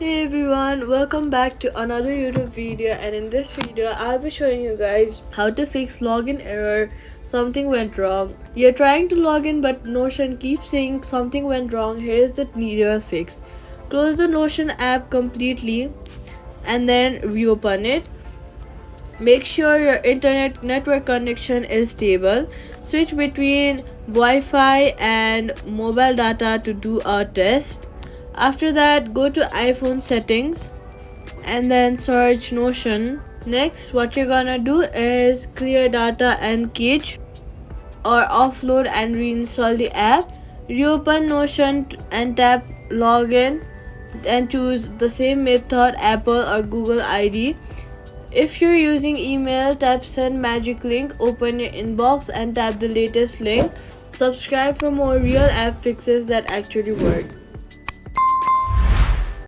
Hey everyone, welcome back to another YouTube video, and in this video I'll be showing you guys how to fix login error. Something went wrong. You're trying to log in but Notion keeps saying something went wrong. Here's the real fix. Close the Notion app completely and then reopen it. Make sure your internet network connection is stable. Switch between Wi-Fi and mobile data to do a test. After that, go to iPhone settings and then search Notion. Next, what you're gonna do is clear data and cache or offload and reinstall the app. Reopen Notion and tap login and choose the same method, Apple or Google ID. If you're using email, tap send magic link, open your inbox and tap the latest link. Subscribe for more real app fixes that actually work.